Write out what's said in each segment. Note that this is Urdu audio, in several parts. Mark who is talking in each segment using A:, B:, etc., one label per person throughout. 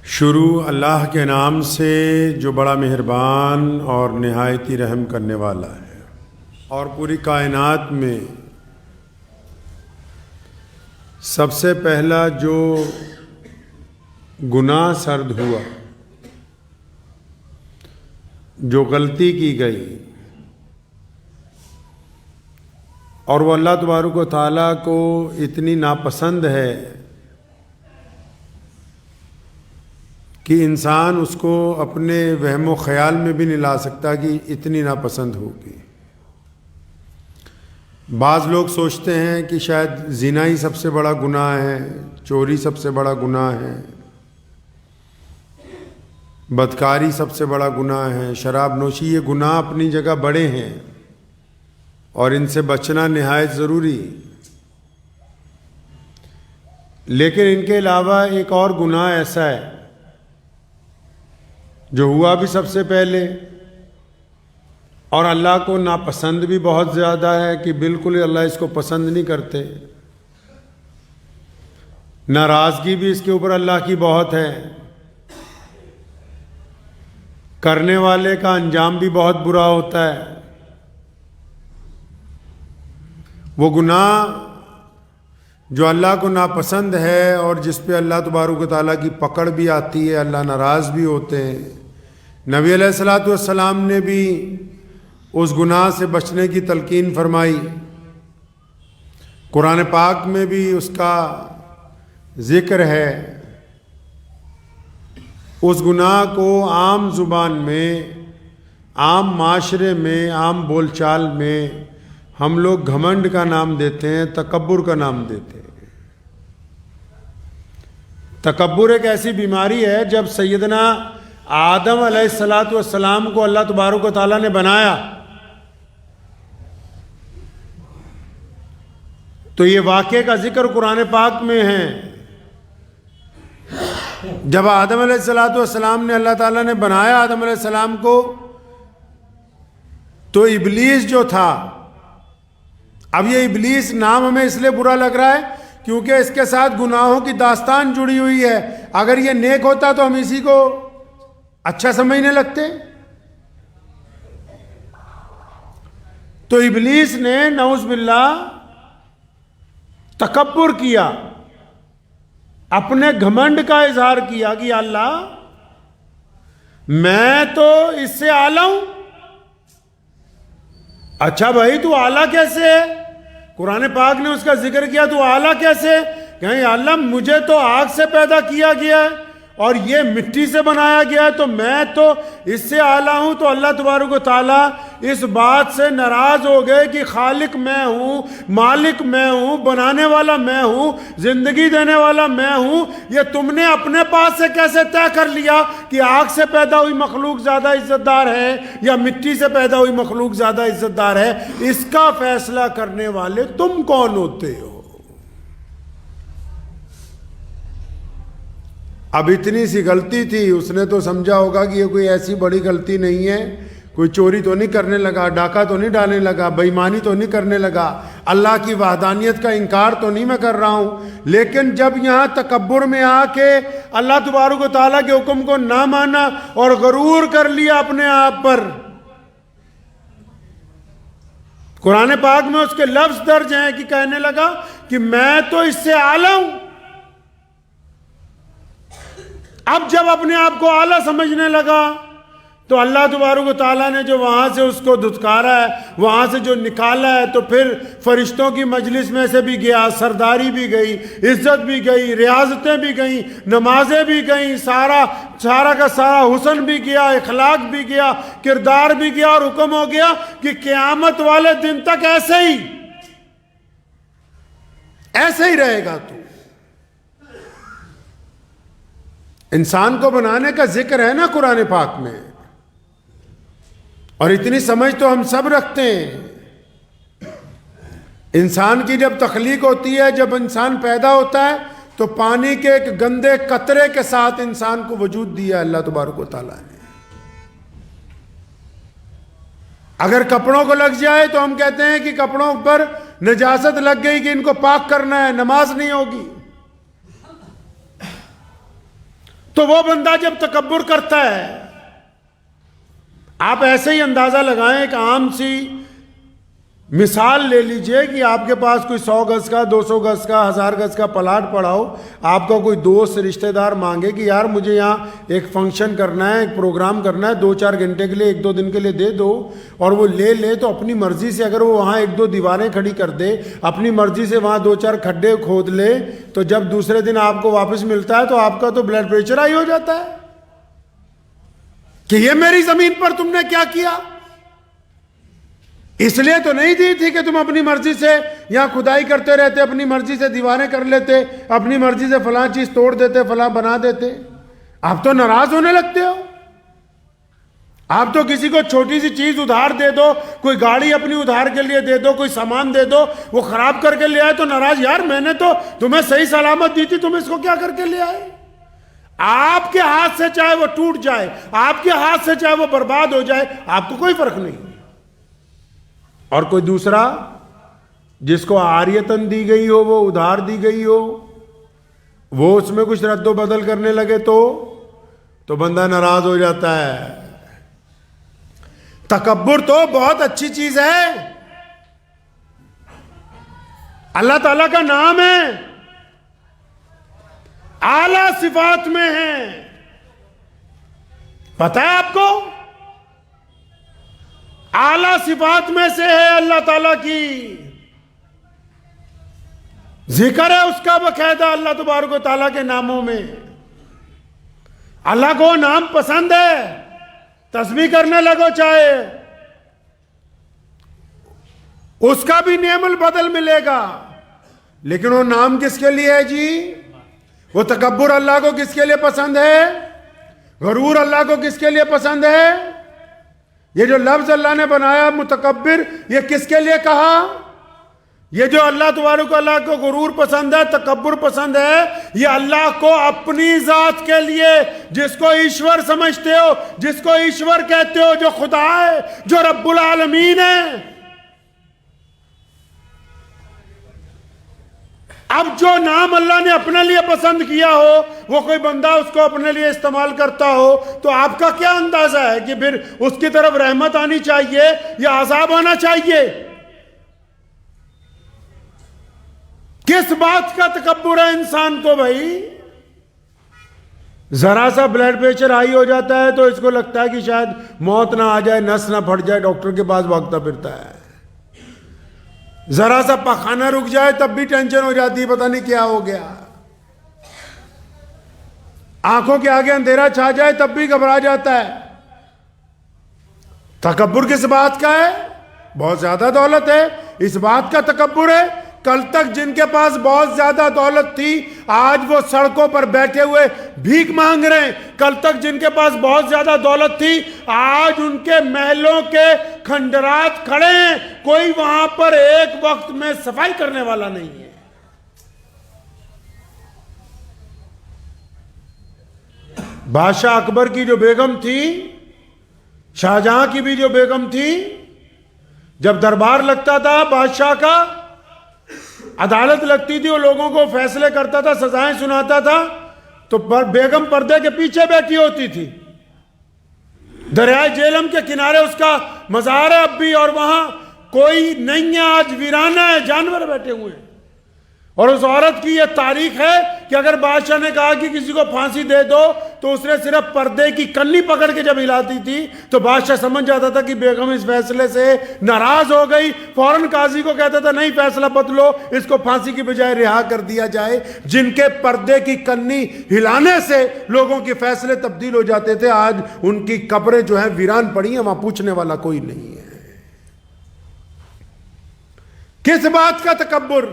A: شروع اللہ کے نام سے جو بڑا مہربان اور نہایت ہی رحم کرنے والا ہے، اور پوری کائنات میں سب سے پہلا جو گناہ سرد ہوا، جو غلطی کی گئی، اور وہ اللہ تبارک و تعالیٰ کو اتنی ناپسند ہے کہ انسان اس کو اپنے وہم و خیال میں بھی نہیں لا سکتا کہ اتنی ناپسند ہوگی۔ بعض لوگ سوچتے ہیں کہ شاید زنا ہی سب سے بڑا گناہ ہے، چوری سب سے بڑا گناہ ہے، بدکاری سب سے بڑا گناہ ہے، شراب نوشی، یہ گناہ اپنی جگہ بڑے ہیں اور ان سے بچنا نہایت ضروری۔ لیکن ان کے علاوہ ایک اور گناہ ایسا ہے جو ہوا بھی سب سے پہلے اور اللہ کو ناپسند بھی بہت زیادہ ہے، کہ بالکل اللہ اس کو پسند نہیں کرتے، ناراضگی بھی اس کے اوپر اللہ کی بہت ہے، کرنے والے کا انجام بھی بہت برا ہوتا ہے۔ وہ گناہ جو اللہ کو ناپسند ہے اور جس پہ اللہ تبارک و تعالیٰ کی پکڑ بھی آتی ہے، اللہ ناراض بھی ہوتے ہیں۔ نبی علیہ الصلاۃ والسلام نے بھی اس گناہ سے بچنے کی تلقین فرمائی، قرآن پاک میں بھی اس کا ذکر ہے۔ اس گناہ کو عام زبان میں، عام معاشرے میں، عام بول چال میں ہم لوگ گھمنڈ کا نام دیتے ہیں، تکبر کا نام دیتے ہیں۔ تکبر ایک ایسی بیماری ہے، جب سیدنا آدم علیہ الصلاۃ والسلام کو اللہ تبارک و تعالیٰ نے بنایا تو یہ واقعے کا ذکر قرآن پاک میں ہے۔ جب آدم علیہ الصلاۃ والسلام نے اللہ تعالیٰ نے بنایا آدم علیہ السلام کو، تو ابلیس جو تھا، اب یہ ابلیس نام ہمیں اس لیے برا لگ رہا ہے کیونکہ اس کے ساتھ گناہوں کی داستان جڑی ہوئی ہے۔ اگر یہ نیک ہوتا تو ہم اسی کو اچھا سمجھنے لگتے۔ تو ابلیس نے نعوذ باللہ تکبر کیا، اپنے گھمنڈ کا اظہار کیا کہ اللہ میں تو اس سے اعلیٰ ہوں۔ اچھا بھائی تو اعلیٰ کیسے ہے؟ قرآن پاک نے اس کا ذکر کیا، تو اعلیٰ کیسے؟ کہیں اللہ مجھے تو آگ سے پیدا کیا گیا ہے اور یہ مٹی سے بنایا گیا ہے، تو میں تو اس سے اعلیٰ ہوں۔ تو اللہ تبارک و تعالیٰ اس بات سے ناراض ہو گئے کہ خالق میں ہوں، مالک میں ہوں، بنانے والا میں ہوں، زندگی دینے والا میں ہوں، یہ تم نے اپنے پاس سے کیسے طے کر لیا کہ آگ سے پیدا ہوئی مخلوق زیادہ عزت دار ہے یا مٹی سے پیدا ہوئی مخلوق زیادہ عزت دار ہے؟ اس کا فیصلہ کرنے والے تم کون ہوتے ہو؟ اب اتنی سی غلطی تھی، اس نے تو سمجھا ہوگا کہ یہ کوئی ایسی بڑی غلطی نہیں ہے، کوئی چوری تو نہیں کرنے لگا، ڈاکہ تو نہیں ڈالنے لگا، بے ایمانی تو نہیں کرنے لگا، اللہ کی وحدانیت کا انکار تو نہیں میں کر رہا ہوں۔ لیکن جب یہاں تکبر میں آ کے اللہ تبارک و تعالیٰ کے حکم کو نہ مانا اور غرور کر لیا اپنے آپ پر، قرآن پاک میں اس کے لفظ درج ہیں کہ کہنے لگا کہ میں تو اس سے اعلیٰ ہوں۔ اب جب اپنے آپ کو اعلیٰ سمجھنے لگا تو اللہ تبارک و تعالیٰ نے جو وہاں سے اس کو دھتکارا ہے، وہاں سے جو نکالا ہے، تو پھر فرشتوں کی مجلس میں سے بھی گیا، سرداری بھی گئی، عزت بھی گئی، ریاضتیں بھی گئیں، نمازیں بھی گئیں، سارا کا سارا حسن بھی گیا، اخلاق بھی گیا، کردار بھی گیا، اور حکم ہو گیا کہ قیامت والے دن تک ایسے ہی رہے گا تو۔ انسان کو بنانے کا ذکر ہے نا قرآن پاک میں، اور اتنی سمجھ تو ہم سب رکھتے ہیں۔ انسان کی جب تخلیق ہوتی ہے، جب انسان پیدا ہوتا ہے، تو پانی کے ایک گندے قطرے کے ساتھ انسان کو وجود دیا اللہ تبارک و تعالیٰ نے۔ اگر کپڑوں کو لگ جائے تو ہم کہتے ہیں کہ کپڑوں پر نجاست لگ گئی کہ ان کو پاک کرنا ہے، نماز نہیں ہوگی۔ تو وہ بندہ جب تکبر کرتا ہے، آپ ایسے ہی اندازہ لگائیں، ایک عام سی مثال لے لیجئے کہ آپ کے پاس کوئی 100 گز کا، 200 گز کا، 1000 گز کا پلاٹ پڑا ہو، آپ کا کوئی دوست رشتہ دار مانگے کہ یار مجھے یہاں ایک فنکشن کرنا ہے، ایک پروگرام کرنا ہے، 2-4 گھنٹے کے لیے، 1-2 دن کے لیے دے دو، اور وہ لے تو اپنی مرضی سے اگر وہ وہاں 1-2 دیواریں کھڑی کر دے، اپنی مرضی سے وہاں 2-4 کھڈے کھود لے، تو جب دوسرے دن آپ کو واپس ملتا ہے تو آپ کا تو بلڈ پریشر ہائی ہو جاتا ہے کہ یہ میری زمین پر تم نے کیا کیا؟ اس لیے تو نہیں دی تھی کہ تم اپنی مرضی سے یہاں کھدائی کرتے رہتے، اپنی مرضی سے دیواریں کر لیتے، اپنی مرضی سے فلاں چیز توڑ دیتے، فلاں بنا دیتے۔ آپ تو ناراض ہونے لگتے ہو۔ آپ تو کسی کو چھوٹی سی چیز ادھار دے دو، کوئی گاڑی اپنی ادھار کے لیے دے دو، کوئی سامان دے دو، وہ خراب کر کے لے آئے تو ناراض، یار میں نے تو تمہیں صحیح سلامت دی تھی، تم اس کو کیا کر کے لے آئے؟ آپ کے ہاتھ سے چاہے وہ ٹوٹ جائے، آپ کے ہاتھ سے چاہے وہ برباد ہو جائے، آپ کو کوئی فرق نہیں۔ اور کوئی دوسرا جس کو عاریتاً دی گئی ہو، وہ ادھار دی گئی ہو، وہ اس میں کچھ رد و بدل کرنے لگے تو بندہ ناراض ہو جاتا ہے۔ تکبر تو بہت اچھی چیز ہے، اللہ تعالیٰ کا نام ہے، اعلیٰ صفات میں ہے، پتہ ہے آپ کو؟ اعلیٰ صفات میں سے ہے اللہ تعالیٰ کی، ذکر ہے اس کا باقاعدہ اللہ تبارک و تعالیٰ کے ناموں میں۔ اللہ کو نام پسند ہے، تسبیح کرنے لگو چاہے، اس کا بھی نعم البدل ملے گا، لیکن وہ نام کس کے لیے ہے جی؟ وہ تکبر اللہ کو کس کے لیے پسند ہے؟ غرور اللہ کو کس کے لیے پسند ہے؟ یہ جو لفظ اللہ نے بنایا متکبر، یہ کس کے لیے کہا؟ یہ جو اللہ تبارک و اللہ کو غرور پسند ہے، تکبر پسند ہے، یہ اللہ کو اپنی ذات کے لیے، جس کو ایشور سمجھتے ہو، جس کو ایشور کہتے ہو، جو خدا ہے، جو رب العالمین ہے۔ اب جو نام اللہ نے اپنے لیے پسند کیا ہو، وہ کوئی بندہ اس کو اپنے لیے استعمال کرتا ہو، تو آپ کا کیا اندازہ ہے کہ پھر اس کی طرف رحمت آنی چاہیے یا عذاب آنا چاہیے؟ کس بات کا تکبر ہے انسان کو بھائی؟ ذرا سا بلڈ پریشر ہائی ہو جاتا ہے تو اس کو لگتا ہے کہ شاید موت نہ آ جائے، نس نہ پھٹ جائے، ڈاکٹر کے پاس بھاگتا پھرتا ہے۔ ذرا سا پخانہ رک جائے تب بھی ٹینشن ہو جاتی ہے، پتہ نہیں کیا ہو گیا۔ آنکھوں کے آگے اندھیرا چھا جائے تب بھی گھبرا جاتا ہے۔ تکبر کس بات کا ہے؟ بہت زیادہ دولت ہے، اس بات کا تکبر ہے۔ کل تک جن کے پاس بہت زیادہ دولت تھی، آج وہ سڑکوں پر بیٹھے ہوئے بھیک مانگ رہے ہیں۔ کل تک جن کے پاس بہت زیادہ دولت تھی، آج ان کے محلوں کے کھنڈرات کھڑے ہیں، کوئی وہاں پر ایک وقت میں صفائی کرنے والا نہیں ہے۔ بادشاہ اکبر کی جو بیگم تھی، شاہجہاں کی بھی جو بیگم تھی، جب دربار لگتا تھا بادشاہ کا، عدالت لگتی تھی، وہ لوگوں کو فیصلے کرتا تھا، سزائیں سناتا تھا، تو بیگم پردے کے پیچھے بیٹھی ہوتی تھی۔ دریائے جہلم کے کنارے اس کا مزار ہے اب بھی، اور وہاں کوئی نہیں ہے، آج ویرانہ ہے، جانور بیٹھے ہوئے ہیں۔ اور اس عورت کی یہ تاریخ ہے کہ اگر بادشاہ نے کہا کہ کسی کو پھانسی دے دو تو اس نے صرف پردے کی کنی پکڑ کے جب ہلاتی تھی تو بادشاہ سمجھ جاتا تھا کہ بیگم اس فیصلے سے ناراض ہو گئی، فوراً قاضی کو کہتا تھا نہیں فیصلہ بدلو، اس کو پھانسی کی بجائے رہا کر دیا جائے۔ جن کے پردے کی کنی ہلانے سے لوگوں کے فیصلے تبدیل ہو جاتے تھے، آج ان کی قبریں جو ہیں ویران پڑی ہیں، وہاں پوچھنے والا کوئی نہیں ہے۔ کس بات کا تکبر؟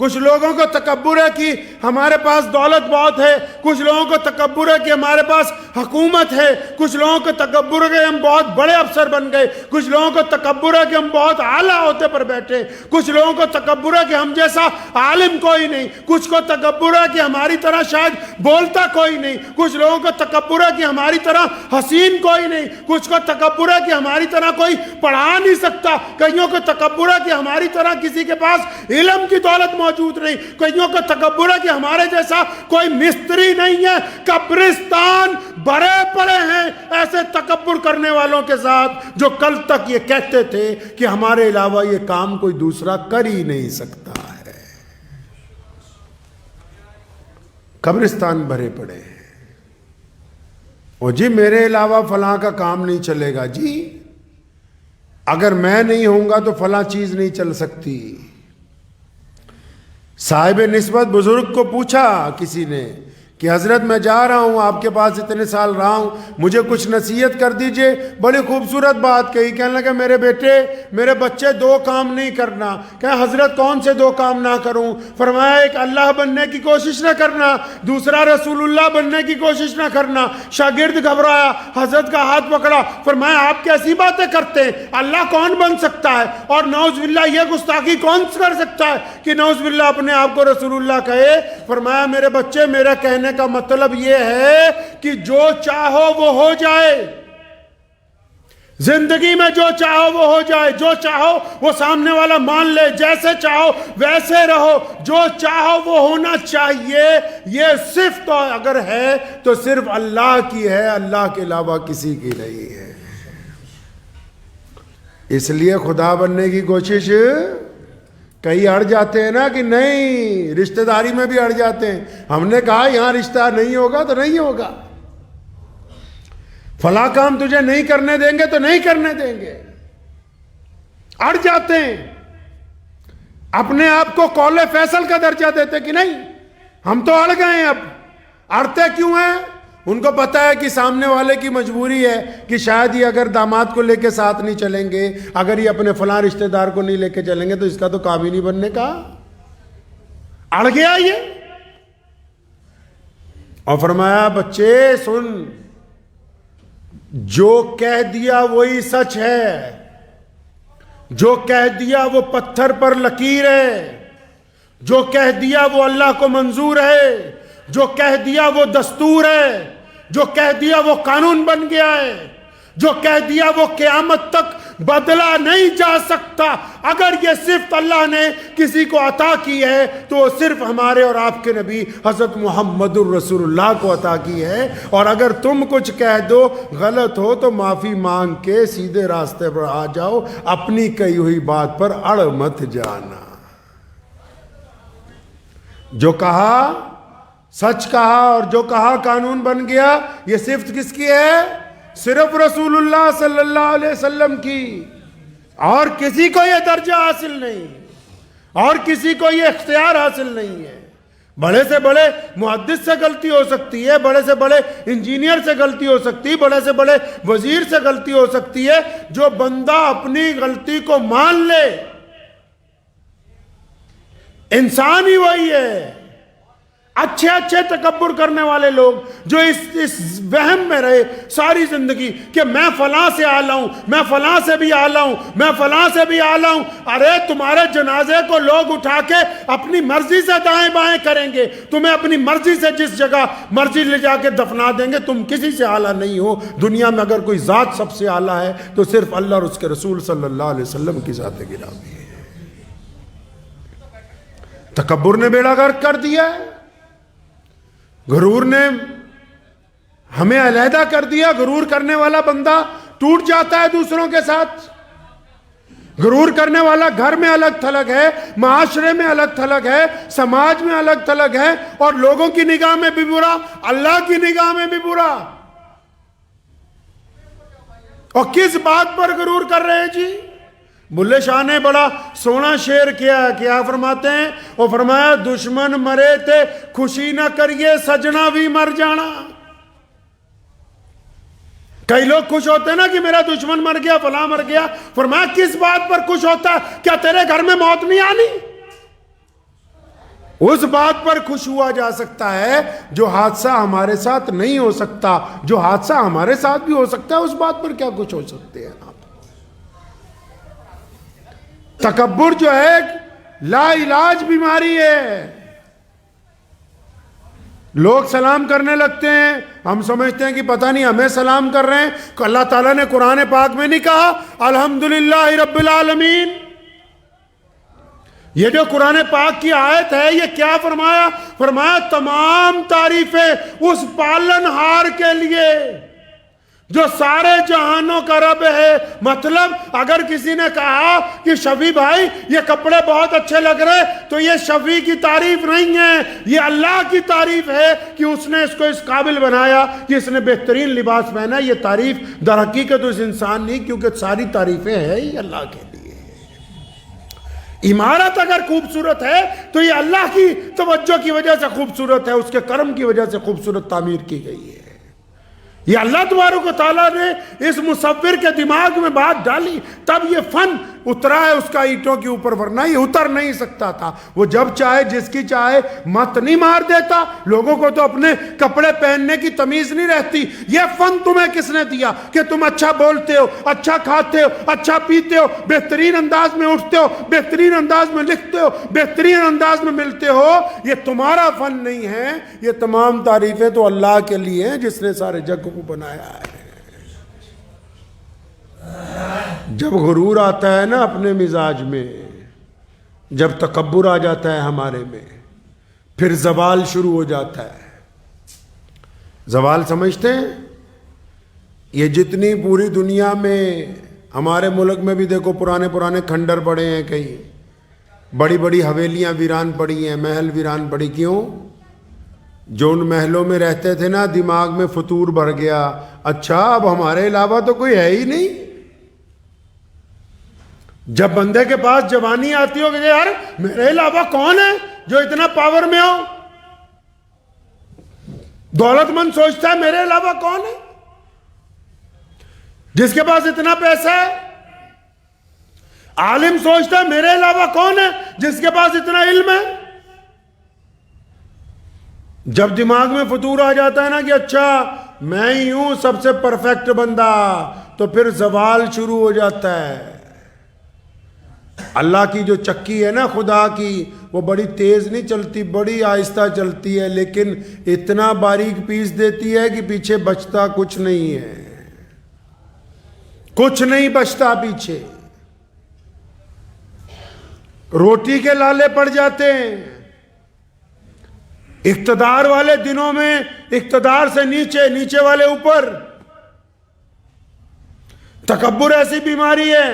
A: کچھ لوگوں کو تکبر ہے کہ ہمارے پاس دولت بہت ہے، کچھ لوگوں کو تکبر ہے کہ ہمارے پاس حکومت ہے، کچھ لوگوں کو تکبر ہے کہ ہم بہت بڑے افسر بن گئے، کچھ لوگوں کو تکبر ہے کہ ہم بہت اعلیٰ عہدے پر بیٹھے، کچھ لوگوں کو تکبر ہے کہ ہم جیسا عالم کوئی نہیں، کچھ کو تکبر ہے کہ ہماری طرح شاید بولتا کوئی نہیں، کچھ لوگوں کو تکبر ہے کہ ہماری طرح حسین کوئی نہیں، کچھ کو تکبر ہے کہ ہماری طرح کوئی پڑھا نہیں سکتا، کئیوں کو تکبر ہے کہ ہماری طرح کسی کے پاس علم کی دولت موجود نہیں. کئیوں کا تکبر ہے کہ ہمارے جیسا کوئی مستری نہیں ہے. قبرستان بھرے پڑے ہیں ایسے تکبر کرنے والوں کے ساتھ جو کل تک یہ کہتے تھے کہ ہمارے علاوہ یہ کام کوئی دوسرا کر ہی نہیں سکتا ہے. قبرستان بھرے پڑے ہیں. او جی میرے علاوہ فلاں کا کام نہیں چلے گا. جی اگر میں نہیں ہوں گا تو فلاں چیز نہیں چل سکتی. صاحب نسبت بزرگ کو پوچھا کسی نے کہ حضرت میں جا رہا ہوں, آپ کے پاس اتنے سال رہا ہوں, مجھے کچھ نصیحت کر دیجئے. بڑی خوبصورت بات کہی. کہنے لگا میرے بیٹے میرے بچے 2 کام نہیں کرنا. کہا حضرت کون سے 2 کام نہ کروں؟ فرمایا ایک اللہ بننے کی کوشش نہ کرنا, دوسرا رسول اللہ بننے کی کوشش نہ کرنا. شاگرد گھبرایا, حضرت کا ہاتھ پکڑا, فرمایا آپ کیسی باتیں کرتے ہیں؟ اللہ کون بن سکتا ہے؟ اور نعوذ باللہ یہ گستاخی کون کر سکتا ہے کہ نعوذ باللہ اپنے آپ کو رسول اللہ کہے؟ فرمایا میرے بچے میرا کہنے کا مطلب یہ ہے کہ جو چاہو وہ ہو جائے. زندگی میں جو چاہو وہ ہو جائے, جو چاہو وہ سامنے والا مان لے, جیسے چاہو ویسے رہو, جو چاہو وہ ہونا چاہیے. یہ صفت اگر ہے تو صرف اللہ کی ہے, اللہ کے علاوہ کسی کی نہیں ہے. اس لیے خدا بننے کی کوشش کئی اڑ جاتے ہیں نا کہ نہیں, رشتہ داری میں بھی اڑ جاتے ہیں. ہم نے کہا یہاں رشتہ نہیں ہوگا تو نہیں ہوگا, فلاں کام تجھے نہیں کرنے دیں گے تو نہیں کرنے دیں گے. اڑ جاتے ہیں, اپنے آپ کو قول فیصل کا درجہ دیتے کہ نہیں ہم تو اڑ گئے ہیں. اب اڑتے کیوں ہیں؟ ان کو پتا ہے کہ سامنے والے کی مجبوری ہے کہ شاید یہ اگر داماد کو لے کے ساتھ نہیں چلیں گے, اگر یہ اپنے فلاں رشتہ دار کو نہیں لے کے چلیں گے تو اس کا تو کام ہی نہیں بننے کا. اڑ گیا یہ. اور فرمایا بچے سن, جو کہہ دیا وہی سچ ہے, جو کہہ دیا وہ پتھر پر لکیر ہے, جو کہہ دیا وہ اللہ کو منظور ہے, جو کہہ دیا وہ دستور ہے, جو کہہ دیا وہ قانون بن گیا ہے, جو کہہ دیا وہ قیامت تک بدلا نہیں جا سکتا. اگر یہ صفت اللہ نے کسی کو عطا کی ہے تو وہ صرف ہمارے اور آپ کے نبی حضرت محمد الرسول اللہ کو عطا کی ہے. اور اگر تم کچھ کہہ دو غلط ہو تو معافی مانگ کے سیدھے راستے پر آ جاؤ, اپنی کہی ہوئی بات پر اڑ مت جانا. جو کہا سچ کہا اور جو کہا قانون بن گیا. یہ صفت کس کی ہے؟ صرف رسول اللہ صلی اللہ علیہ وسلم کی. اور کسی کو یہ درجہ حاصل نہیں, اور کسی کو یہ اختیار حاصل نہیں ہے. بڑے سے بڑے محدث سے غلطی ہو سکتی ہے, بڑے سے بڑے انجینئر سے غلطی ہو سکتی ہے, بڑے سے بڑے وزیر سے غلطی ہو سکتی ہے. جو بندہ اپنی غلطی کو مان لے, انسان ہی وہی ہے. اچھے اچھے تکبر کرنے والے لوگ جو اس وہم میں رہے ساری زندگی کہ میں فلاں سے اعلیٰ ہوں, میں فلاں سے بھی اعلیٰ ہوں, میں فلاں سے بھی اعلیٰ ہوں. ارے تمہارے جنازے کو لوگ اٹھا کے اپنی مرضی سے دائیں بائیں کریں گے, تمہیں اپنی مرضی سے جس جگہ مرضی لے جا کے دفنا دیں گے. تم کسی سے اعلیٰ نہیں ہو. دنیا میں اگر کوئی ذات سب سے اعلیٰ ہے تو صرف اللہ اور اس کے رسول صلی اللہ علیہ وسلم کی ذات گرامی ہے. تکبر نے بیڑا غرق کر دیا ہے, غرور نے ہمیں علیحدہ کر دیا. غرور کرنے والا بندہ ٹوٹ جاتا ہے دوسروں کے ساتھ. غرور کرنے والا گھر میں الگ تھلگ ہے, معاشرے میں الگ تھلگ ہے, سماج میں الگ تھلگ ہے, اور لوگوں کی نگاہ میں بھی برا, اللہ کی نگاہ میں بھی برا. اور کس بات پر غرور کر رہے ہیں جی؟ بلے شاہ نے بڑا سونا شعر کیا فرماتے ہیں. وہ فرمایا دشمن مرے تھے خوشی نہ کریے سجنا بھی مر جانا. کئی لوگ خوش ہوتے ہیں نا کہ میرا دشمن مر گیا, فلاں مر گیا. فرمایا کس بات پر خوش ہوتا ہے؟ کیا تیرے گھر میں موت نہیں آنی؟ اس بات پر خوش ہوا جا سکتا ہے جو حادثہ ہمارے ساتھ نہیں ہو سکتا. جو حادثہ ہمارے ساتھ بھی ہو سکتا ہے اس بات پر کیا خوش ہو سکتے ہیں آپ؟ تکبر جو ہے لا علاج بیماری ہے. لوگ سلام کرنے لگتے ہیں, ہم سمجھتے ہیں کہ پتہ نہیں ہمیں سلام کر رہے ہیں. اللہ تعالیٰ نے قرآن پاک میں نہیں کہا الحمدللہ رب العالمین؟ یہ جو قرآن پاک کی آیت ہے یہ کیا فرمایا؟ فرمایا تمام تعریفیں اس پالنہار کے لیے جو سارے جہانوں کا رب ہے۔ مطلب اگر کسی نے کہا کہ شفیع بھائی یہ کپڑے بہت اچھے لگ رہے، تو یہ شفیع کی تعریف نہیں ہے، یہ اللہ کی تعریف ہے کہ اس نے اس کو اس قابل بنایا کہ اس نے بہترین لباس پہنا۔ یہ تعریف در حقیقت اس انسان نہیں، کیونکہ ساری تعریفیں ہیں ہی اللہ کے لیے۔ عمارت اگر خوبصورت ہے تو یہ اللہ کی توجہ کی وجہ سے خوبصورت ہے، اس کے کرم کی وجہ سے خوبصورت تعمیر کی گئی ہے۔ یہ اللہ تبارک و تعالیٰ نے اس مصور کے دماغ میں بات ڈالی، تب یہ فن اترا ہے اس کا اینٹوں کے اوپر، ورنہ یہ اتر نہیں سکتا تھا۔ وہ جب چاہے جس کی چاہے مت نہیں مار دیتا۔ لوگوں کو تو اپنے کپڑے پہننے کی تمیز نہیں رہتی۔ یہ فن تمہیں کس نے دیا کہ تم اچھا بولتے ہو، اچھا کھاتے ہو، اچھا پیتے ہو، بہترین انداز میں اٹھتے ہو، بہترین انداز میں لکھتے ہو، بہترین انداز میں ملتے ہو؟ یہ تمہارا فن نہیں ہے، یہ تمام تعریفیں تو اللہ کے لیے ہیں جس نے سارے جگ کو بنایا ہے۔ جب غرور آتا ہے نا اپنے مزاج میں، جب تکبر آ جاتا ہے ہمارے میں، پھر زوال شروع ہو جاتا ہے۔ زوال سمجھتے ہیں؟ یہ جتنی پوری دنیا میں، ہمارے ملک میں بھی دیکھو پرانے کھنڈر پڑے ہیں، کئی بڑی بڑی حویلیاں ویران پڑی ہیں، محل ویران پڑی۔ کیوں؟ جو ان محلوں میں رہتے تھے نا، دماغ میں فطور بھر گیا، اچھا اب ہمارے علاوہ تو کوئی ہے ہی نہیں۔ جب بندے کے پاس جوانی آتی ہو کہ یار میرے علاوہ کون ہے جو اتنا پاور میں ہو؟ دولت مند سوچتا ہے میرے علاوہ کون ہے جس کے پاس اتنا پیسہ ہے؟ عالم سوچتا ہے میرے علاوہ کون ہے جس کے پاس اتنا علم ہے؟ جب دماغ میں فطور آ جاتا ہے نا کہ اچھا میں ہی ہوں سب سے پرفیکٹ بندہ، تو پھر زوال شروع ہو جاتا ہے۔ اللہ کی جو چکی ہے نا خدا کی، وہ بڑی تیز نہیں چلتی، بڑی آہستہ چلتی ہے، لیکن اتنا باریک پیس دیتی ہے کہ پیچھے بچتا کچھ نہیں ہے، کچھ نہیں بچتا پیچھے۔ روٹی کے لالے پڑ جاتے ہیں۔ اقتدار والے دنوں میں اقتدار سے نیچے، نیچے والے اوپر۔ تکبر ایسی بیماری ہے۔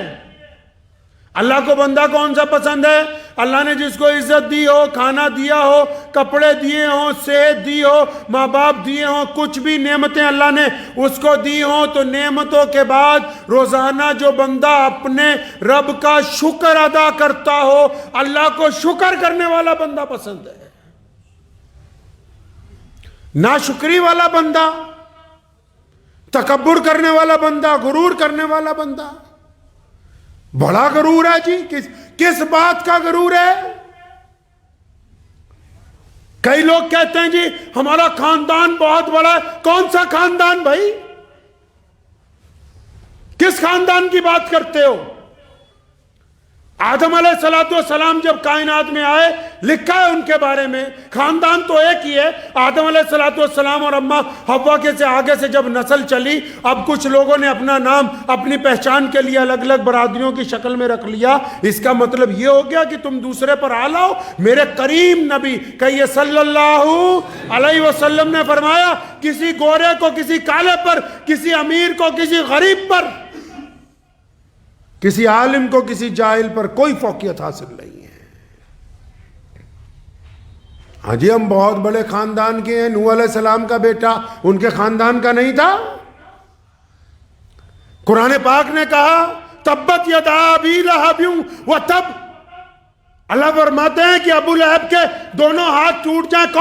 A: اللہ کو بندہ کون سا پسند ہے؟ اللہ نے جس کو عزت دی ہو، کھانا دیا ہو، کپڑے دیے ہوں، صحت دی ہو، ماں باپ دیے ہوں، کچھ بھی نعمتیں اللہ نے اس کو دی ہوں، تو نعمتوں کے بعد روزانہ جو بندہ اپنے رب کا شکر ادا کرتا ہو، اللہ کو شکر کرنے والا بندہ پسند ہے۔ ناشکری والا بندہ، تکبر کرنے والا بندہ، غرور کرنے والا بندہ، بڑا غرور ہے جی، کس بات کا غرور ہے؟ کئی لوگ کہتے ہیں جی ہمارا خاندان بہت بڑا ہے۔ کون سا خاندان بھائی؟ کس خاندان کی بات کرتے ہو؟ آدم علیہ السلام جب کائنات میں آئے، لکھا ہے ان کے بارے میں، خاندان تو ایک ہی ہے۔ آدم علیہ السلام اور اماں حوا کے سے آگے سے جب نسل چلی، اب کچھ لوگوں نے اپنا نام اپنی پہچان کے لیے الگ الگ برادریوں کی شکل میں رکھ لیا۔ اس کا مطلب یہ ہو گیا کہ تم دوسرے پر آ لاؤ۔ میرے کریم نبی کہیے صلی اللہ علیہ وسلم نے فرمایا، کسی گورے کو کسی کالے پر، کسی امیر کو کسی غریب پر، کسی عالم کو کسی جاہل پر کوئی فوقیت حاصل نہیں ہے۔ ہاں جی ہم بہت بڑے خاندان کے ہیں، نوح علیہ السلام کا بیٹا ان کے خاندان کا نہیں تھا؟ قرآن پاک نے کہا تبت یدا ابی لہب وتب، اللہ فرماتے ہیں کہ ابو لہب کے دونوں ہاتھ ٹوٹ جائیں۔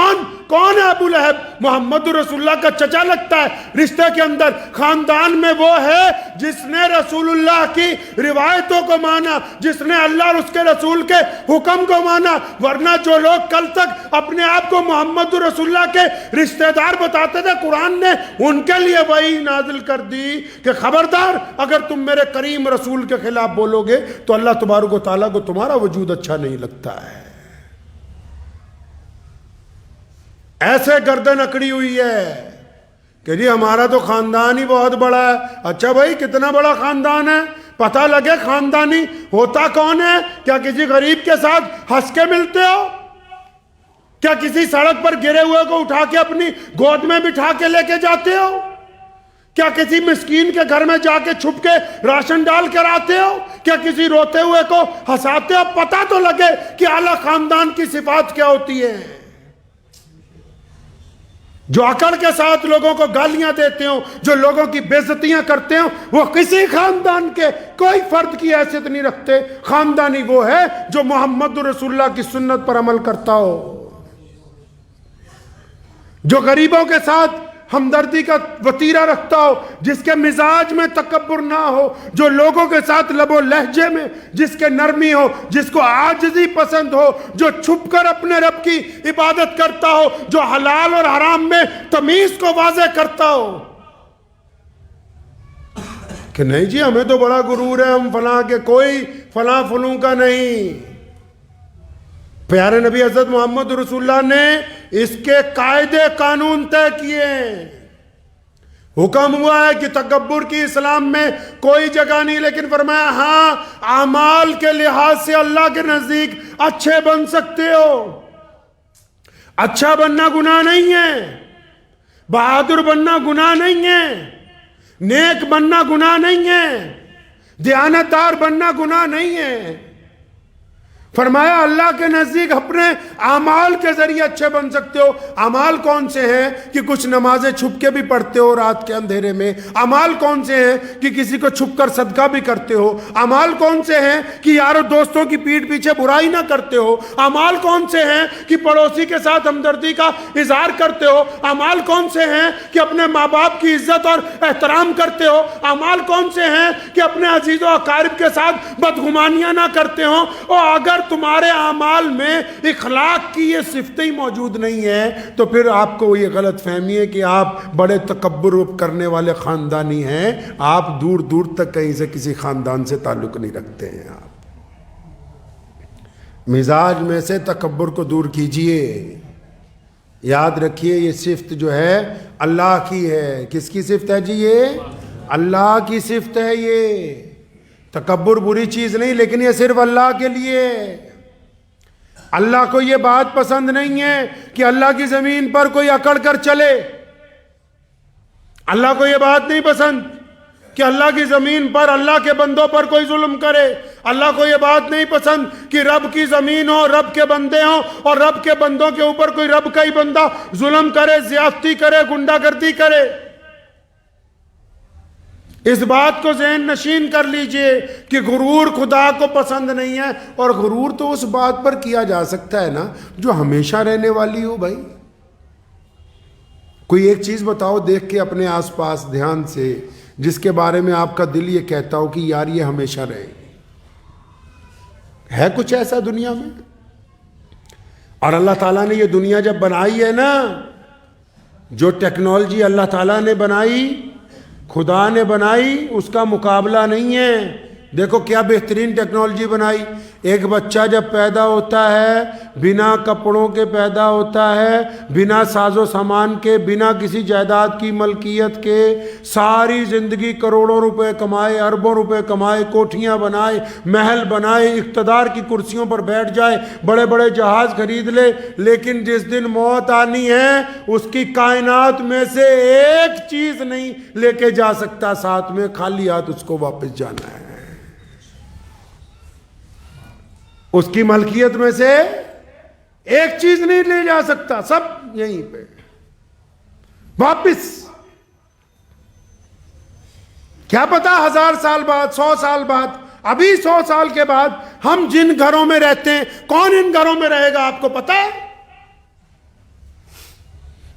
A: کون ہے ابو لہب؟ محمد رسول اللہ کا چچا لگتا ہے رشتے کے اندر۔ خاندان میں وہ ہے جس نے رسول اللہ کی روایتوں کو مانا، جس نے اللہ اور اس کے رسول کے حکم کو مانا، ورنہ جو لوگ کل تک اپنے آپ کو محمد رسول اللہ کے رشتہ دار بتاتے تھے، قرآن نے ان کے لیے وحی نازل کر دی کہ خبردار اگر تم میرے کریم رسول کے خلاف بولو گے تو اللہ تبارک و تعالیٰ کو تمہارا وجود اچھا نہیں لگتا ہے۔ ایسے گردن اکڑی ہوئی ہے کہ جی ہمارا تو خاندان ہی بہت بڑا ہے۔ اچھا بھائی کتنا بڑا خاندان ہے؟ پتہ لگے خاندانی ہوتا کون ہے؟ کیا کسی غریب کے ساتھ ہنس کے ملتے ہو؟ کیا کسی سڑک پر گرے ہوئے کو اٹھا کے اپنی گود میں بٹھا کے لے کے جاتے ہو؟ کیا کسی مسکین کے گھر میں جا کے چھپ کے راشن ڈال کر آتے ہو؟ کیا کسی روتے ہوئے کو ہنساتے ہو؟ پتہ تو لگے کہ اعلیٰ خاندان کی صفات کیا ہوتی ہیں۔ جو عقل کے ساتھ لوگوں کو گالیاں دیتے ہوں، جو لوگوں کی بے عزتیاں کرتے ہوں، وہ کسی خاندان کے کوئی فرد کی حیثیت نہیں رکھتے۔ خاندانی وہ ہے جو محمد رسول اللہ کی سنت پر عمل کرتا ہو، جو غریبوں کے ساتھ ہمدردی کا وتیرہ رکھتا ہو، جس کے مزاج میں تکبر نہ ہو، جو لوگوں کے ساتھ لب و لہجے میں جس کے نرمی ہو، جس کو عاجزی پسند ہو، جو چھپ کر اپنے رب کی عبادت کرتا ہو، جو حلال اور حرام میں تمیز کو واضح کرتا ہو کہ نہیں جی ہمیں تو بڑا غرور ہے، ہم فلاں کے، کوئی فلاں فلوں کا نہیں۔ پیارے نبی حضرت محمد رسول اللہ نے اس کے قاعدے قانون طے کیے۔ حکم ہوا ہے کہ تکبر کی اسلام میں کوئی جگہ نہیں، لیکن فرمایا ہاں اعمال کے لحاظ سے اللہ کے نزدیک اچھے بن سکتے ہو۔ اچھا بننا گناہ نہیں ہے، بہادر بننا گناہ نہیں ہے، نیک بننا گناہ نہیں ہے، دیانتدار بننا گناہ نہیں ہے۔ فرمایا اللہ کے نزدیک اپنے اعمال کے ذریعے اچھے بن سکتے ہو۔ اعمال کون سے ہیں کہ کچھ نمازیں چھپ کے بھی پڑھتے ہو رات کے اندھیرے میں؟ اعمال کون سے ہیں کہ کسی کو چھپ کر صدقہ بھی کرتے ہو؟ اعمال کون سے ہیں کہ یارو دوستوں کی پیٹھ پیچھے برائی نہ کرتے ہو؟ اعمال کون سے ہیں کہ پڑوسی کے ساتھ ہمدردی کا اظہار کرتے ہو؟ اعمال کون سے ہیں کہ اپنے ماں باپ کی عزت اور احترام کرتے ہو؟ اعمال کون سے ہیں کہ اپنے عزیز و اقارب کے ساتھ بدگمانیاں نہ کرتے ہو؟ اور اگر تمہارے اعمال میں اخلاق کی یہ صفتیں موجود نہیں ہیں تو پھر آپ کو یہ غلط فہمی ہے کہ آپ بڑے تکبر کرنے والے خاندانی ہیں۔ آپ دور دور تک کہیں سے کسی خاندان سے تعلق نہیں رکھتے ہیں۔ آپ مزاج میں سے تکبر کو دور کیجئے۔ یاد رکھیے یہ صفت جو ہے اللہ کی ہے۔ کس کی صفت ہے جی؟ یہ اللہ کی صفت ہے۔ یہ تکبر بری چیز نہیں، لیکن یہ صرف اللہ کے لیے۔ اللہ کو یہ بات پسند نہیں ہے کہ اللہ کی زمین پر کوئی اکڑ کر چلے۔ اللہ کو یہ بات نہیں پسند کہ اللہ کی زمین پر اللہ کے بندوں پر کوئی ظلم کرے۔ اللہ کو یہ بات نہیں پسند کہ رب کی زمین ہو، رب کے بندے ہوں اور رب کے بندوں کے اوپر کوئی رب کا ہی بندہ ظلم کرے، زیادتی کرے، گنڈا گردی کرے۔ اس بات کو ذہن نشین کر لیجئے کہ غرور خدا کو پسند نہیں ہے، اور غرور تو اس بات پر کیا جا سکتا ہے نا جو ہمیشہ رہنے والی ہو۔ بھائی کوئی ایک چیز بتاؤ دیکھ کے اپنے آس پاس دھیان سے، جس کے بارے میں آپ کا دل یہ کہتا ہو کہ یار یہ ہمیشہ رہے۔ ہے کچھ ایسا دنیا میں؟ اور اللہ تعالیٰ نے یہ دنیا جب بنائی ہے نا، جو ٹیکنالوجی اللہ تعالیٰ نے بنائی، خدا نے بنائی، اس کا مقابلہ نہیں ہے۔ دیکھو کیا بہترین ٹیکنالوجی بنائی۔ ایک بچہ جب پیدا ہوتا ہے بنا کپڑوں کے پیدا ہوتا ہے، بنا ساز و سامان کے، بنا کسی جائیداد کی ملکیت کے، ساری زندگی کروڑوں روپے کمائے، اربوں روپے کمائے، کوٹھیاں بنائے، محل بنائے، اقتدار کی کرسیوں پر بیٹھ جائے، بڑے بڑے جہاز خرید لے، لیکن جس دن موت آنی ہے اس کی کائنات میں سے ایک چیز نہیں لے کے جا سکتا ساتھ میں، خالی ہاتھ اس کو واپس جانا ہے۔ اس کی ملکیت میں سے ایک چیز نہیں لے جا سکتا، سب یہیں پہ واپس۔ کیا پتا 1000 سال بعد، 100 سال بعد، ابھی 100 سال کے بعد ہم جن گھروں میں رہتے ہیں کون ان گھروں میں رہے گا؟ آپ کو پتا ہے؟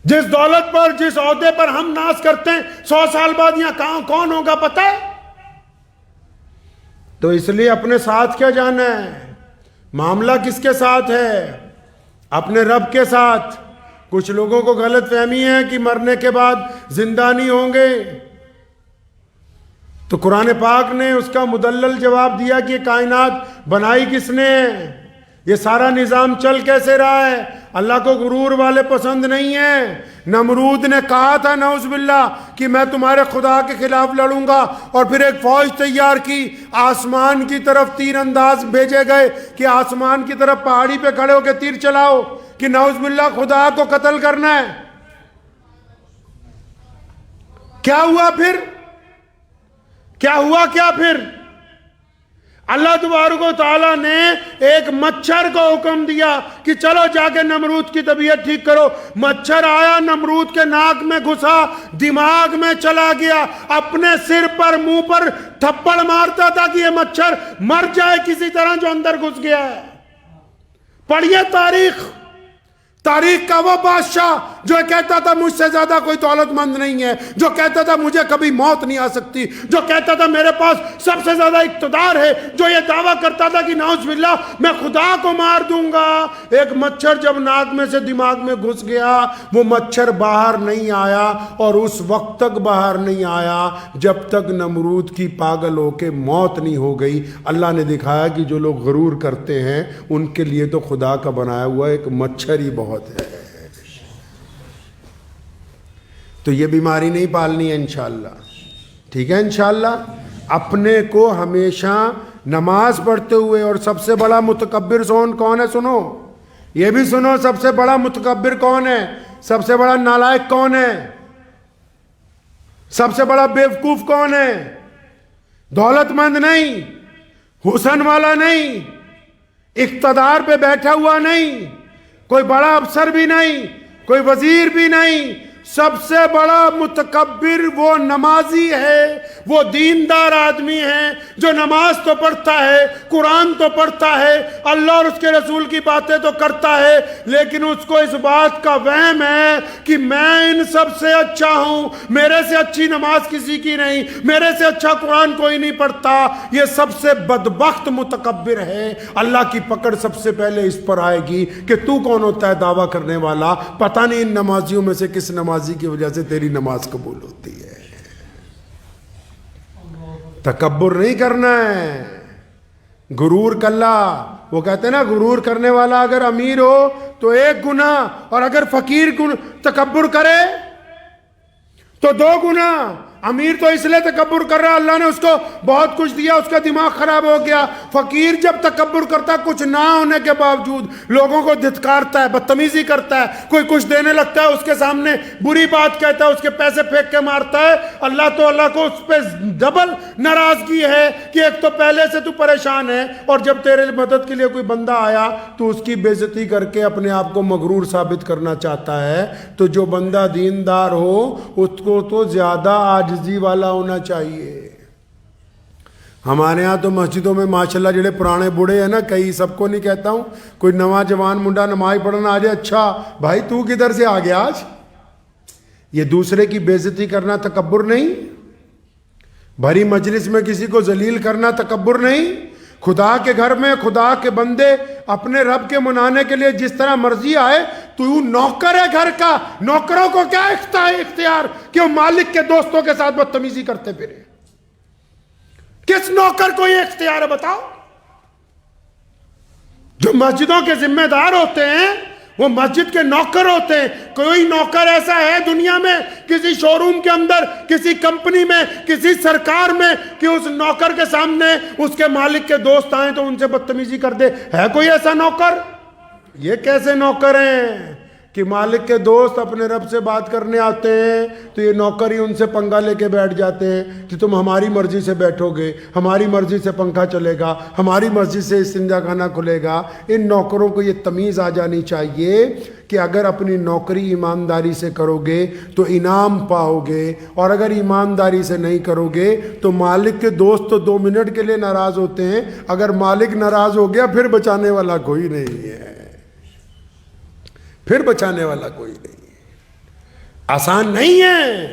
A: جس دولت پر، جس عہدے پر ہم ناز کرتے ہیں 100 سال بعد یہاں کہاں کون ہوگا پتا ہے؟ تو اس لیے اپنے ساتھ کیا جانا ہے؟ معاملہ کس کے ساتھ ہے؟ اپنے رب کے ساتھ۔ کچھ لوگوں کو غلط فہمی ہے کہ مرنے کے بعد زندہ نہیں ہوں گے، تو قرآن پاک نے اس کا مدلل جواب دیا کہ یہ کائنات بنائی کس نے؟ یہ سارا نظام چل کیسے رہا ہے؟ اللہ کو غرور والے پسند نہیں ہیں۔ نمرود نے کہا تھا نعوذ باللہ کہ میں تمہارے خدا کے خلاف لڑوں گا، اور پھر ایک فوج تیار کی، آسمان کی طرف تیر انداز بھیجے گئے کہ آسمان کی طرف پہاڑی پہ کھڑے ہو کے تیر چلاؤ کہ نعوذ باللہ خدا کو قتل کرنا ہے۔ کیا ہوا پھر؟ کیا ہوا کیا پھر؟ اللہ تبارک و تعالیٰ نے ایک مچھر کو حکم دیا کہ چلو جا کے نمرود کی طبیعت ٹھیک کرو۔ مچھر آیا، نمرود کے ناک میں گھسا، دماغ میں چلا گیا، اپنے سر پر منہ پر تھپڑ مارتا تھا کہ یہ مچھر مر جائے کسی طرح جو اندر گھس گیا ہے۔ پڑھیے تاریخ کا وہ بادشاہ جو کہتا تھا مجھ سے زیادہ کوئی دولت مند نہیں ہے، جو کہتا تھا مجھے کبھی موت نہیں آ سکتی، جو کہتا تھا میرے پاس سب سے زیادہ اقتدار ہے، جو یہ دعویٰ کرتا تھا کہ نعوذ باللہ میں خدا کو مار دوں گا۔ ایک مچھر جب ناک میں سے دماغ میں گھس گیا، وہ مچھر باہر نہیں آیا، اور اس وقت تک باہر نہیں آیا جب تک نمرود کی پاگل ہو کے موت نہیں ہو گئی۔ اللہ نے دکھایا کہ جو لوگ غرور کرتے ہیں ان کے لیے تو خدا کا بنایا ہوا ایک مچھر ہی بہت ہے۔ تو یہ بیماری نہیں پالنی ہے انشاءاللہ، ٹھیک ہے انشاءاللہ۔ اپنے کو ہمیشہ نماز پڑھتے ہوئے، اور سب سے بڑا متکبر کون ہے؟ سنو، یہ بھی سنو، سب سے بڑا متکبر کون ہے؟ سب سے بڑا نالائق کون ہے؟ سب سے بڑا بیوقوف کون ہے؟ دولت مند نہیں، حسن والا نہیں، اقتدار پہ بیٹھا ہوا نہیں، کوئی بڑا افسر بھی نہیں، کوئی وزیر بھی نہیں۔ سب سے بڑا متکبر وہ نمازی ہے، وہ دیندار آدمی ہے جو نماز تو پڑھتا ہے، قرآن تو پڑھتا ہے، اللہ اور اس کے رسول کی باتیں تو کرتا ہے، لیکن اس کو اس بات کا وہم ہے کہ میں ان سب سے اچھا ہوں، میرے سے اچھی نماز کسی کی نہیں، میرے سے اچھا قرآن کوئی نہیں پڑھتا۔ یہ سب سے بدبخت متکبر ہے۔ اللہ کی پکڑ سب سے پہلے اس پر آئے گی کہ تو کون ہوتا ہے دعویٰ کرنے والا؟ پتہ نہیں ان نمازیوں میں سے کس نمازی کی وجہ سے تیری نماز قبول ہوتی ہے۔ تکبر نہیں کرنا ہے، غرور کلا۔ وہ کہتے ہیں نا، غرور کرنے والا اگر امیر ہو تو ایک گناہ، اور اگر فقیر تکبر کرے تو 2 گناہ۔ امیر تو اس لیے تکبر کر رہا ہے اللہ نے اس کو بہت کچھ دیا، اس کا دماغ خراب ہو گیا۔ فقیر جب تکبر کرتا، کچھ نہ ہونے کے باوجود لوگوں کو دھتکارتا ہے، بدتمیزی کرتا ہے، کوئی کچھ دینے لگتا ہے اس کے سامنے بری بات کہتا ہے، اس کے پیسے پھینک کے مارتا ہے، اللہ کو اس پہ ڈبل ناراضگی ہے کہ ایک تو پہلے سے تو پریشان ہے، اور جب تیرے مدد کے لیے کوئی بندہ آیا تو اس کی بے عزتی کر کے اپنے آپ کو مغرور ثابت کرنا چاہتا ہے۔ تو جو بندہ دیندار ہو اس کو تو زیادہ عاجزی والا ہونا چاہیے۔ ہمارے ہاں تو مسجدوں میں ماشاءاللہ جڑے پرانے بوڑھے ہیں نا، کئی، سب کو نہیں کہتا ہوں، کوئی نواں جوان منڈا نماز پڑھنا آ جائے، اچھا بھائی تو کدھر سے آ گیا آج؟ یہ دوسرے کی بے عزتی کرنا تکبر نہیں؟ بھری مجلس میں کسی کو ذلیل کرنا تکبر نہیں؟ خدا کے گھر میں خدا کے بندے اپنے رب کے منانے کے لیے جس طرح مرضی آئے، تو نوکر ہے گھر کا، نوکروں کو کیا اختیار کہ وہ مالک کے دوستوں کے ساتھ بدتمیزی کرتے پھرے؟ کس نوکر کو یہ اختیار ہے بتاؤ؟ جو مسجدوں کے ذمہ دار ہوتے ہیں وہ مسجد کے نوکر ہوتے ہیں۔ کوئی نوکر ایسا ہے دنیا میں کسی شو روم کے اندر، کسی کمپنی میں، کسی سرکار میں کہ اس نوکر کے سامنے اس کے مالک کے دوست آئیں تو ان سے بدتمیزی کر دے؟ ہے کوئی ایسا نوکر؟ یہ کیسے نوکر ہیں کہ مالک کے دوست اپنے رب سے بات کرنے آتے ہیں تو یہ نوکر ہی ان سے پنگا لے کے بیٹھ جاتے ہیں کہ تم ہماری مرضی سے بیٹھو گے، ہماری مرضی سے پنکھا چلے گا، ہماری مرضی سے استنجا خانہ کھلے گا۔ ان نوکروں کو یہ تمیز آ جانی چاہیے کہ اگر اپنی نوکری ایمانداری سے کرو گے تو انعام پاؤ گے، اور اگر ایمانداری سے نہیں کرو گے تو مالک کے دوست تو 2 منٹ کے لیے ناراض ہوتے ہیں، اگر مالک ناراض ہو گیا پھر بچانے والا کوئی نہیں ہے، پھر بچانے والا کوئی نہیں ہے۔ آسان نہیں ہے،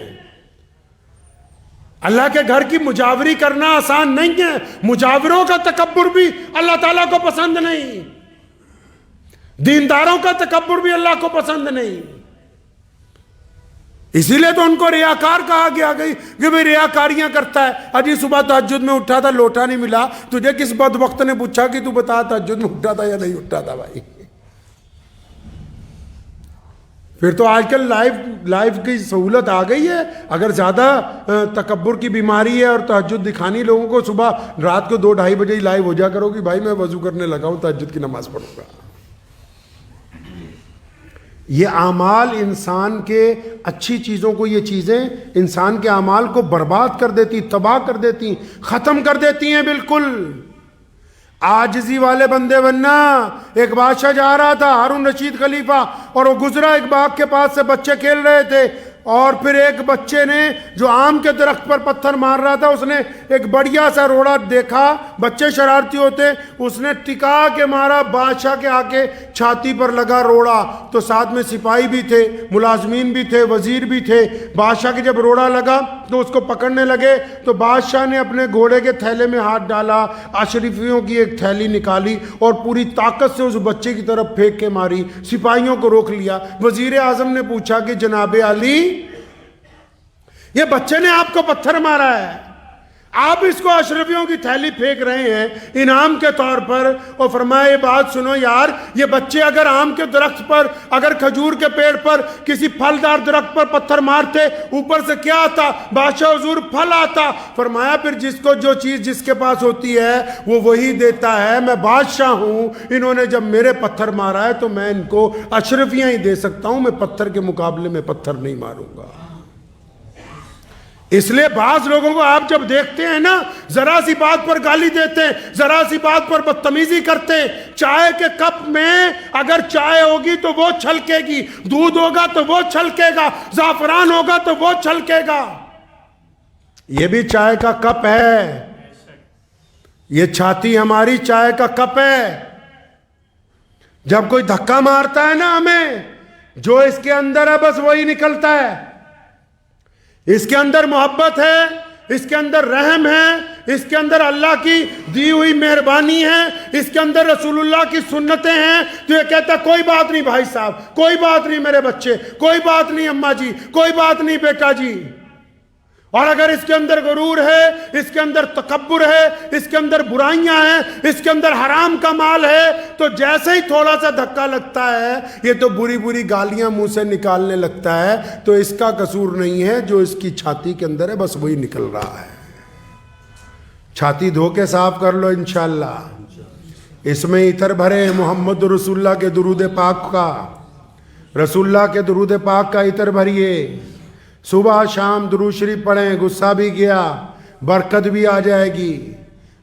A: اللہ کے گھر کی مجاوری کرنا آسان نہیں ہے۔ مجاوروں کا تکبر بھی اللہ تعالیٰ کو پسند نہیں، دینداروں کا تکبر بھی اللہ کو پسند نہیں۔ اسی لیے تو ان کو ریاکار کہا گیا گئی کہ بھئی ریاکاریاں کرتا ہے. اجی صبح تہجد میں اٹھا تھا, لوٹا نہیں ملا, تجھے کس بدبخت نے پوچھا کہ تو بتا تہجد میں اٹھا تھا یا نہیں اٹھا تھا بھائی. پھر تو آج کل لائف کی سہولت آ گئی ہے. اگر زیادہ تکبر کی بیماری ہے اور تہجد دکھانی لوگوں کو, صبح رات کو 2-2:30 بجے ہی لائیو ہو جا کرو کہ بھائی میں وضو کرنے لگا ہوں, تہجد کی نماز پڑھوں گا. یہ اعمال انسان کے اچھی چیزوں کو, یہ چیزیں انسان کے اعمال کو برباد کر دیتی, تباہ کر دیتی, ختم کر دیتی ہیں بالکل. عاجزی والے بندے بننا. ایک بادشاہ جا رہا تھا, ہارون رشید خلیفہ, اور وہ گزرا ایک باغ کے پاس سے, بچے کھیل رہے تھے, اور پھر ایک بچے نے جو آم کے درخت پر پتھر مار رہا تھا, اس نے ایک بڑھیا سا روڑا دیکھا. بچے شرارتی ہوتے, اس نے ٹکا کے مارا, بادشاہ کے آکے چھاتی پر لگا روڑا. تو ساتھ میں سپاہی بھی تھے, ملازمین بھی تھے, وزیر بھی تھے. بادشاہ کے جب روڑا لگا تو اس کو پکڑنے لگے, تو بادشاہ نے اپنے گھوڑے کے تھیلے میں ہاتھ ڈالا, اشرفیوں کی ایک تھیلی نکالی اور پوری طاقت سے اس بچے کی طرف پھینک کے ماری. سپاہیوں کو روک لیا. وزیر اعظم نے پوچھا کہ جناب علی, یہ بچے نے آپ کو پتھر مارا ہے, آپ اس کو اشرفیوں کی تھیلی پھینک رہے ہیں انعام کے طور پر. اور فرمایا یہ بات سنو یار, یہ بچے اگر آم کے درخت پر, اگر کھجور کے پیڑ پر, کسی پھلدار درخت پر پتھر مارتے, اوپر سے کیا آتا؟ بادشاہ حضور پھل آتا. فرمایا پھر جس کو جو چیز جس کے پاس ہوتی ہے وہ وہی دیتا ہے. میں بادشاہ ہوں, انہوں نے جب میرے پتھر مارا ہے تو میں ان کو اشرفیاں ہی دے سکتا ہوں, میں پتھر کے مقابلے میں پتھر نہیں ماروں گا. اس لیے بعض لوگوں کو آپ جب دیکھتے ہیں نا, ذرا سی بات پر گالی دیتے ہیں, ذرا سی بات پر بدتمیزی کرتے ہیں. چائے کے کپ میں اگر چائے ہوگی تو وہ چھلکے گی, دودھ ہوگا تو وہ چھلکے گا, زعفران ہوگا تو وہ چھلکے گا. یہ بھی چائے کا کپ ہے, یہ چھاتی ہماری چائے کا کپ ہے. جب کوئی دھکا مارتا ہے نا ہمیں, جو اس کے اندر ہے بس وہی نکلتا ہے. اس کے اندر محبت ہے, اس کے اندر رحم ہے, اس کے اندر اللہ کی دی ہوئی مہربانی ہے, اس کے اندر رسول اللہ کی سنتیں ہیں. تو یہ کہتا ہے کوئی بات نہیں بھائی صاحب, کوئی بات نہیں میرے بچے, کوئی بات نہیں اماں جی, کوئی بات نہیں بیٹا جی. اور اگر اس کے اندر غرور ہے, اس کے اندر تکبر ہے, اس کے اندر برائیاں ہیں, اس کے اندر حرام کا مال ہے, تو جیسے ہی تھوڑا سا دھکا لگتا ہے یہ تو بری بری گالیاں منہ سے نکالنے لگتا ہے. تو اس کا قصور نہیں ہے, جو اس کی چھاتی کے اندر ہے بس وہی نکل رہا ہے. چھاتی دھو کے صاف کر لو انشاءاللہ. اس میں عطر بھرے محمد رسول اللہ کے درود پاک کا, رسول اللہ کے درود پاک کا عطر بھریے. صبح شام درود شریف پڑھیں, غصہ بھی گیا, برکت بھی آ جائے گی,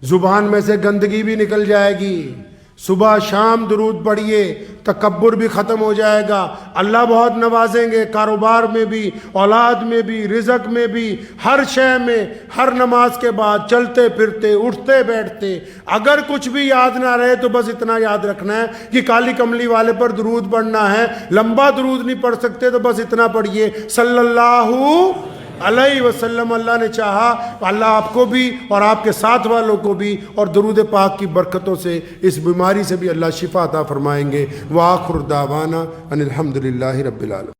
A: زبان میں سے گندگی بھی نکل جائے گی. صبح شام درود پڑھیے, تکبر بھی ختم ہو جائے گا. اللہ بہت نوازیں گے, کاروبار میں بھی, اولاد میں بھی, رزق میں بھی, ہر شے میں. ہر نماز کے بعد چلتے پھرتے, اٹھتے بیٹھتے, اگر کچھ بھی یاد نہ رہے تو بس اتنا یاد رکھنا ہے کہ کالی کملی والے پر درود پڑھنا ہے. لمبا درود نہیں پڑھ سکتے تو بس اتنا پڑھیے, صلی اللہ علیہ وسلم. اللہ نے چاہا اللہ آپ کو بھی اور آپ کے ساتھ والوں کو بھی اور درود پاک کی برکتوں سے اس بیماری سے بھی اللہ شفا عطا فرمائیں گے. وآخر دعوانا ان الحمدللہ رب العالمین.